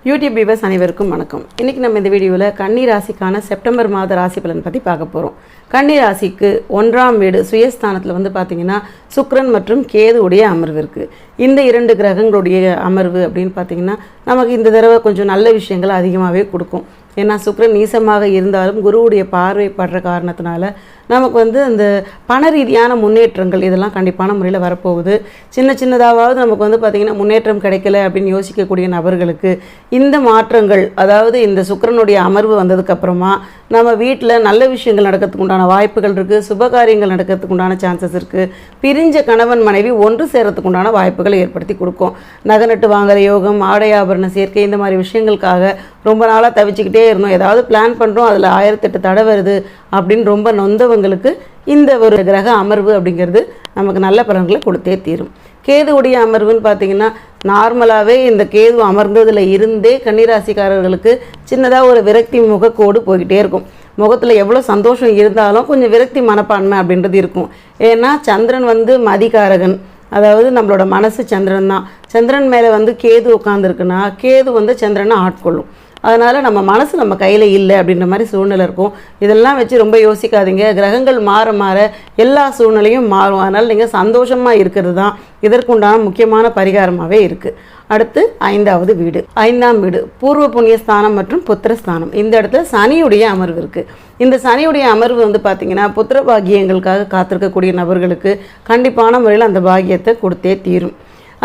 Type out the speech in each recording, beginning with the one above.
YouTube viewers அனைவருக்கும் வணக்கம். இன்றைக்கி நம்ம இந்த வீடியோவில் கன்னி ராசிக்கான செப்டம்பர் மாத ராசி பலன் பற்றி பார்க்க போகிறோம். கன்னி ராசிக்கு 1ஆம் வீடு சுயஸ்தானத்தில் பார்த்திங்கன்னா சுக்கிரன் மற்றும் கேது உடைய அமர்வு இருக்குது. இந்த 2 கிரகங்களுடைய அமர்வு அப்படின்னு பார்த்திங்கன்னா நமக்கு இந்த தடவை கொஞ்சம் நல்ல விஷயங்கள் அதிகமாகவே கொடுக்கும். ஏன்னா சுக்கிரன் நீசமாக இருந்தாலும் குருவுடைய பார்வை படுற காரணத்தினால நமக்கு அந்த பண ரீதியான முன்னேற்றங்கள் இதெல்லாம் கண்டிப்பான முறையில் வரப்போகுது. சின்னதாவது நமக்கு பார்த்திங்கன்னா முன்னேற்றம் கிடைக்கல அப்படின்னு யோசிக்கக்கூடிய நபர்களுக்கு இந்த மாற்றங்கள், அதாவது இந்த சுக்கிரனுடைய அமர்வு வந்ததுக்கப்புறமா நம்ம வீட்டில் நல்ல விஷயங்கள் நடக்கிறதுக்கு உண்டான வாய்ப்புகள் இருக்குது. சுபகாரியங்கள் நடக்கிறதுக்கு உண்டான சான்சஸ் இருக்குது. பிரிஞ்ச கணவன் மனைவி ஒன்று சேரத்துக்கு உண்டான வாய்ப்புகளை ஏற்படுத்தி கொடுக்கும். நகை வாங்குற யோகம், ஆடை ஆபரண சேர்க்கை, இந்த மாதிரி விஷயங்களுக்காக ரொம்ப நாளாக தவிச்சுக்கிட்டே இருந்தோம். ஏதாவது பிளான் பண்ணுறோம், அதில் 1008 தடை வருது அப்படின்னு ரொம்ப நொந்தவங்களுக்கு இந்த ஒரு கிரக அமர்வு அப்படிங்கிறது நமக்கு நல்ல பலன்களை கொடுத்தே தீரும். கேதுவுடைய அமர்வுன்னு பார்த்திங்கன்னா நார்மலாகவே இந்த கேது அமர்ந்ததில் இருந்தே கன்னிராசிக்காரர்களுக்கு சின்னதாக ஒரு விரக்தி முகக்கோடு போய்கிட்டே இருக்கும். முகத்தில் எவ்வளோ சந்தோஷம் இருந்தாலும் கொஞ்சம் விரக்தி மனப்பான்மை அப்படின்றது இருக்கும். ஏன்னா சந்திரன் மதிகாரகன், அதாவது நம்மளோட மனசு சந்திரன் தான். சந்திரன் மேலே கேது உட்காந்துருக்குன்னா கேது சந்திரனை ஆட்கொள்ளும். அதனால் நம்ம மனசு நம்ம கையில் இல்லை அப்படின்ற மாதிரி சூழ்நிலை இருக்கும். இதெல்லாம் வச்சு ரொம்ப யோசிக்காதீங்க. கிரகங்கள் மாற எல்லா சூழ்நிலையும் மாறும். அதனால் நீங்கள் சந்தோஷமாக இருக்கிறது தான் இதற்குண்டான முக்கியமான பரிகாரமாகவே இருக்குது. அடுத்து 5வது வீடு. 5ஆம் வீடு பூர்வ புண்ணியஸ்தானம் மற்றும் புத்திரஸ்தானம். இந்த இடத்துல சனியுடைய அமர்வு இருக்குது. இந்த சனியுடைய அமர்வு பார்த்திங்கன்னா புத்திர பாக்கியங்களுக்காக காத்திருக்கக்கூடிய நபர்களுக்கு கண்டிப்பான முறையில் அந்த பாக்கியத்தை கொடுத்தே தீரும்.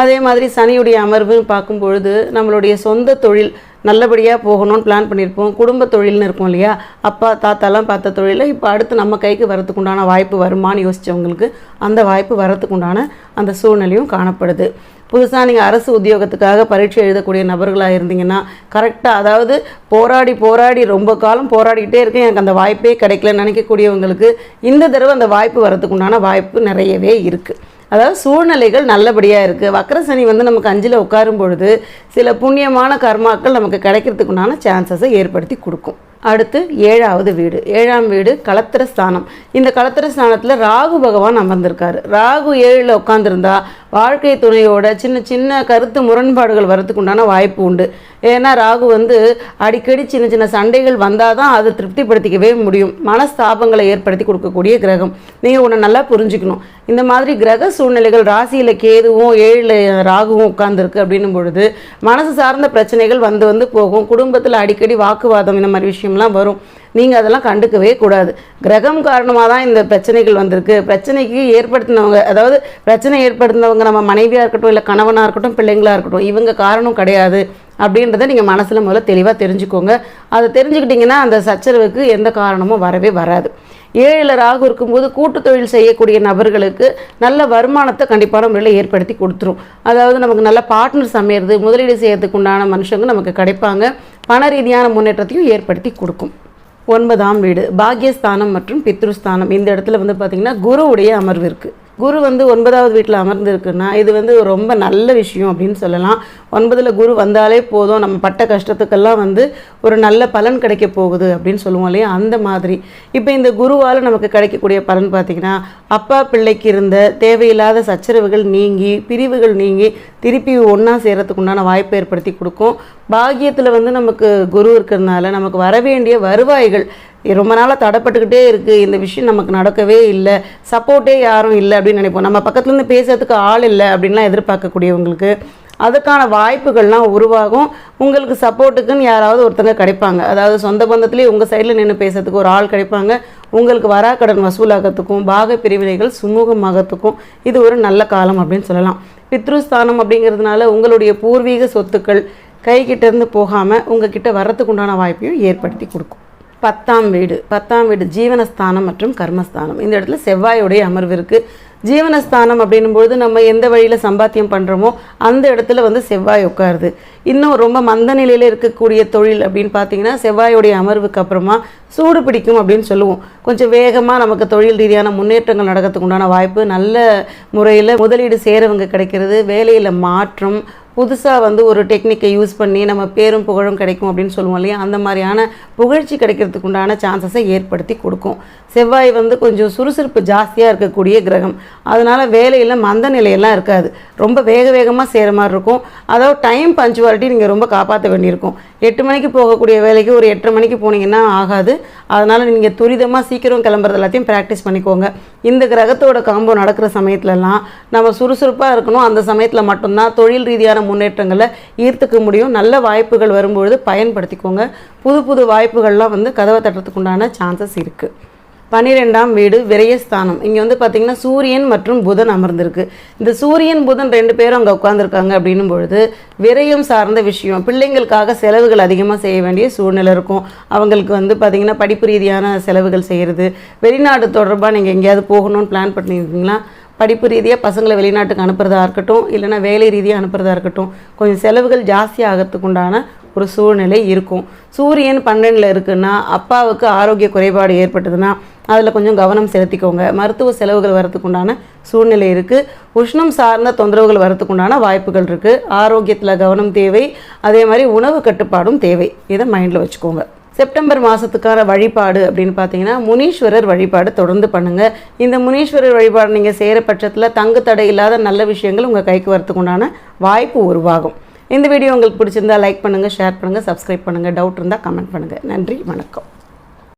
அதே மாதிரி சனியுடைய அமர்வுன்னு பார்க்கும்பொழுது நம்மளுடைய சொந்த தொழில் நல்லபடியாக போகணும்னு பிளான் பண்ணியிருப்போம். குடும்ப தொழில்னு இருக்கும் இல்லையா, அப்பா தாத்தாலாம் பார்த்த தொழிலில் இப்போ அடுத்து நம்ம கைக்கு வரத்துக்கு உண்டான வாய்ப்பு வருமானு யோசித்தவங்களுக்கு அந்த வாய்ப்பு வரத்துக்கு உண்டான அந்த சூழ்நிலையும் காணப்படுது. புதுசாக நீங்கள் அரசு உத்தியோகத்துக்காக பரீட்சை எழுதக்கூடிய நபர்களாக இருந்தீங்கன்னா கரெக்டாக, அதாவது போராடி ரொம்ப காலம் போராடிக்கிட்டே இருக்கேன், எனக்கு அந்த வாய்ப்பே கிடைக்கலன்னு நினைக்கக்கூடியவங்களுக்கு இந்த தடவை அந்த வாய்ப்பு வரத்துக்கு உண்டான வாய்ப்பு நிறையவே இருக்குது. அதாவது சூழ்நிலைகள் நல்லபடியாக இருக்குது. வக்ரசனி நமக்கு 5ல் உட்காரும் பொழுது சில புண்ணியமான கர்மாக்கள் நமக்கு கிடைக்கிறதுக்கு உண்டான சான்சஸை ஏற்படுத்தி கொடுக்கும். அடுத்து 7வது வீடு. 7ஆம் வீடு களத்திர ஸ்தானம். இந்த களத்திர ஸ்தானத்தில் ராகு பகவான் அமர்ந்திருக்காரு. ராகு 7ல் உட்காந்துருந்தா வாழ்க்கை துணையோட சின்ன கருத்து முரண்பாடுகள் வரத்துக்கு உண்டான வாய்ப்பு உண்டு. ஏன்னா ராகு அடிக்கடி சின்ன சண்டைகள் வந்தால் தான் அதை திருப்திப்படுத்திக்கவே முடியும். மனஸ்தாபங்களை ஏற்படுத்தி கொடுக்கக்கூடிய கிரகம். நீங்கள் ஒன்று நல்லா புரிஞ்சுக்கணும். இந்த மாதிரி கிரக சூழ்நிலைகள் ராசியில் கேதுவும் 7ல் ராகுவும் உட்கார்ந்துருக்கு அப்படின்னும் பொழுது மனசு சார்ந்த பிரச்சனைகள் வந்து போகும். குடும்பத்தில் அடிக்கடி வாக்குவாதம் இந்த மாதிரி விஷயம்லாம் வரும். நீங்கள் அதெல்லாம் கண்டுக்கவே கூடாது. கிரகம் காரணமாக தான் இந்த பிரச்சனைகள் வந்திருக்கு. பிரச்சனைக்கு ஏற்படுத்தினவங்க, அதாவது பிரச்சனை ஏற்படுத்தினவங்க நம்ம மனைவியாக இருக்கட்டும், இல்லை கணவனாக இருக்கட்டும், பிள்ளைங்களாக இருக்கட்டும், இவங்க காரணம் கிடையாது அப்படின்றத நீங்கள் மனசில் முதல்ல தெளிவாக தெரிஞ்சுக்கோங்க. அதை தெரிஞ்சுக்கிட்டிங்கன்னா அந்த சச்சரவுக்கு எந்த காரணமும் வரவே வராது. 7ல் ராகு இருக்கும்போது கூட்டு தொழில் செய்யக்கூடிய நபர்களுக்கு நல்ல வருமானத்தை கண்டிப்பான முறையில் ஏற்படுத்தி கொடுத்துரும். அதாவது நமக்கு நல்ல பார்ட்னர்ஸ் அமையிறது, முதலீடு செய்யறதுக்கு உண்டான மனுஷங்க நமக்கு கிடைப்பாங்க. பண ரீதியான முன்னேற்றத்தையும் ஏற்படுத்தி கொடுக்கும். 9ஆம் வீடு பாக்யஸ்தானம் மற்றும் பித்ருஸ்தானம். இந்த இடத்துல பார்த்திங்கன்னா குருவுடைய அமர்வு இருக்குது. குரு 9வது வீட்டில் அமர்ந்துருக்குன்னா இது ரொம்ப நல்ல விஷயம் அப்படின்னு சொல்லலாம். 9ல் குரு வந்தாலே போதும், நம்ம பட்ட கஷ்டத்துக்கெல்லாம் ஒரு நல்ல பலன் கிடைக்க போகுது அப்படின்னு சொல்லுவோம் இல்லையா, அந்த மாதிரி. இப்போ இந்த குருவால் நமக்கு கிடைக்கக்கூடிய பலன் பார்த்திங்கன்னா அப்பா பிள்ளைக்கு இருந்த தேவையில்லாத சச்சரவுகள் நீங்கி, பிரிவுகள் நீங்கி திருப்பி ஒன்றா சேரத்துக்கு உண்டான வாய்ப்பை ஏற்படுத்தி கொடுக்கும். பாக்கியத்தில் நமக்கு குரு இருக்கிறதுனால நமக்கு வரவேண்டிய வருவாய்கள் ரொம்ப நாளாக தடைப்பட்டுக்கிட்டே இருக்குது. இந்த விஷயம் நமக்கு நடக்கவே இல்லை, சப்போர்ட்டே யாரும் இல்லை அப்படின்னு நினைப்போம். நம்ம பக்கத்துலேருந்து பேசுறதுக்கு ஆள் இல்லை அப்படின்லாம் எதிர்பார்க்கக்கூடியவங்களுக்கு அதுக்கான வாய்ப்புகள்லாம் உருவாகும். உங்களுக்கு சப்போர்ட்டுக்குன்னு யாராவது ஒருத்தங்க கிடைப்பாங்க. அதாவது சொந்த பந்தத்துலேயே உங்கள் சைடில் நின்று பேசுறதுக்கு ஒரு ஆள் கிடைப்பாங்க. உங்களுக்கு வராக்கடன் வசூலாகிறதுக்கும் பாக பிரிவினைகள் சுமூகமாகறதுக்கும் இது ஒரு நல்ல காலம் அப்படின்னு சொல்லலாம். பித்ருஸ்தானம் அப்படிங்கிறதுனால உங்களுடைய பூர்வீக சொத்துக்கள் கைகிட்டேருந்து போகாமல் உங்கள் கிட்ட வர்றதுக்கு உண்டான வாய்ப்பையும் ஏற்படுத்தி கொடுக்கும். 10ஆம் வீடு ஜீவனஸ்தானம் மற்றும் கர்மஸ்தானம். இந்த இடத்துல செவ்வாயுடைய அமர்வு இருக்குது. ஜீவனஸ்தானம் அப்படின்னும்பொழுது நம்ம எந்த வழியில் சம்பாத்தியம் பண்ணுறோமோ அந்த இடத்துல செவ்வாய் உட்காருது. இன்னும் ரொம்ப மந்த நிலையில் இருக்கக்கூடிய தொழில் அப்படின்னு பார்த்தீங்கன்னா செவ்வாயுடைய அமர்வுக்கு அப்புறமா சூடு பிடிக்கும் அப்படின்னு சொல்லுவோம். கொஞ்சம் வேகமாக நமக்கு தொழில் ரீதியான முன்னேற்றங்கள் நடக்கிறதுக்கு உண்டான வாய்ப்பு, நல்ல முறையில் முதலீடு சேரவங்க கிடைக்கிறது, வேலையில் மாற்றம், புதுசாக வந்து ஒரு டெக்னிக்கை யூஸ் பண்ணி நம்ம பேரும் புகழும் கிடைக்கும் அப்படின்னு சொல்லுவோம் இல்லையா, அந்த மாதிரியான புகழ்ச்சி கிடைக்கிறதுக்கு உண்டான சான்சஸை ஏற்படுத்தி கொடுக்கும். செவ்வாய் வந்து கொஞ்சம் சுறுசுறுப்பு ஜாஸ்தியாக இருக்கக்கூடிய கிரகம். அதனால் வேலையில் மந்த நிலையெல்லாம் இருக்காது, ரொம்ப வேகமாக செய்கிற மாதிரி இருக்கும். அதாவது டைம் பஞ்சுவாலிட்டி நீங்கள் ரொம்ப காப்பாற்ற வேண்டியிருக்கும். 8 மணிக்கு போகக்கூடிய வேலைக்கு ஒரு 8:30 மணிக்கு போனீங்கன்னா ஆகாது. அதனால் நீங்கள் துரிதமாக சீக்கிரம் கிளம்புறது எல்லாத்தையும் ப்ராக்டிஸ் பண்ணிக்கோங்க. இந்த கிரகத்தோட காம்போ நடக்கிற சமயத்துலலாம் நம்ம சுறுசுறுப்பாக இருக்கணும். அந்த சமயத்தில் மட்டும்தான் தொழில் ரீதியான முன்னேற்றங்களை ஈர்த்துக்க முடியும். நல்ல வாய்ப்புகள் வரும்பொழுது பயன்படுத்திக்கோங்க. புது வாய்ப்புகள்லாம் வந்து கதவை தட்டுறதுக்கு உண்டான சான்சஸ் இருக்குது. 12ஆம் வீடு விரயஸ்தானம். இங்கே வந்து பார்த்திங்கன்னா சூரியன் மற்றும் புதன் அமர்ந்திருக்கு. இந்த சூரியன் புதன் 2 பேரும் அங்கே உட்காந்துருக்காங்க அப்படின்னும் பொழுது விரயம் சார்ந்த விஷயம், பிள்ளைங்களுக்காக செலவுகள் அதிகமாக செய்ய வேண்டிய சூழ்நிலை இருக்கும். அவங்களுக்கு வந்து பார்த்திங்கன்னா படிப்பு ரீதியான செலவுகள் செய்கிறது, வெளிநாடு தொடர்பாக நீங்கள் எங்கேயாவது போகணும்னு பிளான் பண்ணியிருக்கீங்களா, படிப்பு ரீதியாக பசங்களை வெளிநாட்டுக்கு அனுப்புறதா இருக்கட்டும், இல்லைனா வேலை ரீதியாக அனுப்புறதா இருக்கட்டும், கொஞ்சம் செலவுகள் ஜாஸ்தி ஆகிறதுக்கு உண்டான ஒரு சூழ்நிலை இருக்கும். சூரியன் 12ல் இருக்குன்னா அப்பாவுக்கு ஆரோக்கிய குறைபாடு ஏற்பட்டதுன்னா அதில் கொஞ்சம் கவனம் செலுத்திக்கோங்க. மருத்துவ செலவுகள் வரத்துக்கு உண்டான சூழ்நிலை இருக்குது. உஷ்ணம் சார்ந்த தொந்தரவுகள் வரத்துக்கு உண்டான வாய்ப்புகள் இருக்குது. ஆரோக்கியத்தில் கவனம் தேவை. அதே மாதிரி உணவு கட்டுப்பாடும் தேவை. இதை மைண்டில் வச்சுக்கோங்க. செப்டம்பர் மாதத்துக்கான வழிபாடு அப்படின்னு பார்த்தீங்கன்னா முனீஸ்வரர் வழிபாடு தொடர்ந்து பண்ணுங்கள். இந்த முனீஸ்வரர் வழிபாடு நீங்கள் செய்கிற பட்சத்தில் தங்கு தடை இல்லாத நல்ல விஷயங்கள் உங்கள் கைக்கு வரத்துக்கு உண்டான வாய்ப்பு உருவாகும். இந்த வீடியோ உங்களுக்கு பிடிச்சிருந்தா லைக் பண்ணுங்கள், ஷேர் பண்ணுங்கள், சப்ஸ்கிரைப் பண்ணுங்கள். டவுட் இருந்தால் கமெண்ட் பண்ணுங்கள். நன்றி, வணக்கம்.